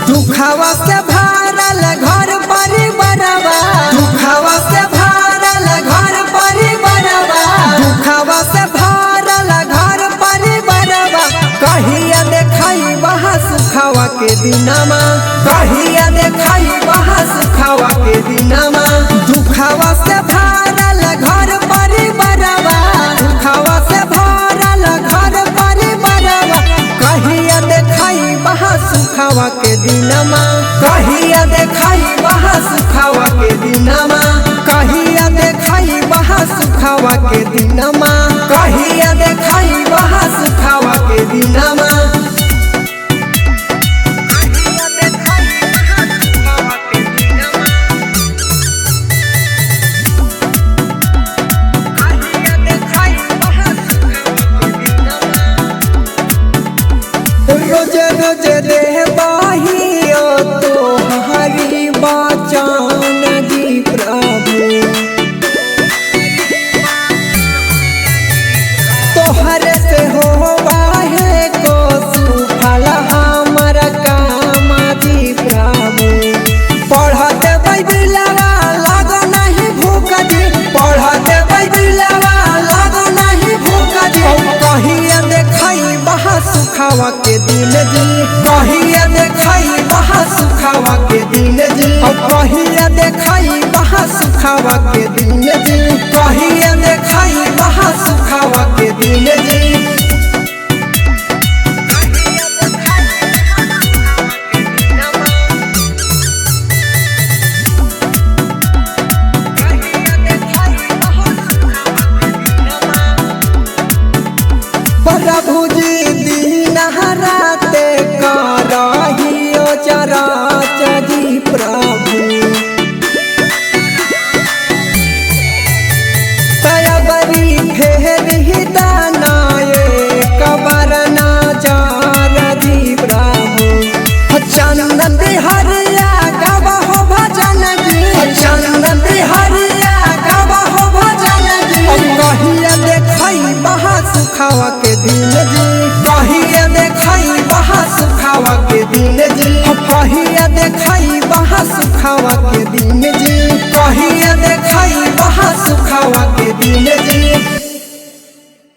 दुखावा से भरल घर परिवारवा, दुखावा से भरल घर परिवारवा, दुखावा से भरल घर परिवारवा। कहिया देखाई बहा सुखावा के दिनमा, कहिया देखाई बहा सुखावा के दिनमा। दुखावा से भरल घर परिवारवा, दुखावा से भरल घर परिवारवा। कहिया देखाई बहा सुखावा के दिनमा, कहिया देखाई बहा सुखावा के दिनमा, कहिया देखाई बहा सुखावा के दिनमा, कहिया देखाई बहा सुखावा के दिनमा। रोजे रोजे दे बाहियो तो हरी बचन दी प्रभु, तोहरे से हो बाहे को सुफल हमर काम दी प्रभु। पढ़ते बैबिलवा लागो नहीं भूख दी, पढ़ते बैबिलवा लागो नहीं भूख दी। कहिया देखाई बहा सुखावा के दिन जी, कहिया देखाई बहा सुखावा के दिन जी, कहिया देखाई बहा सुखावा के दिन जी, कहिया देखाई बहा सुखावा के दिन जी। प्रभु जी दिन राते करहियो चराच जी प्रभु। तयबरी फेर ही दानाए कबर नजार जी प्रभु। चंदन बिहरिया गबहो भजन जी, चंदन बिहरिया गबहो भजन जी। कहिया देखाई बहा सुखावा के दिन जी, कहिया देखाई बहा सुखावा के दिन जी, कहिया देखाई बहा सुखावा के दिन जी, कहिया देखाई बहा सुखावा के दिन जी।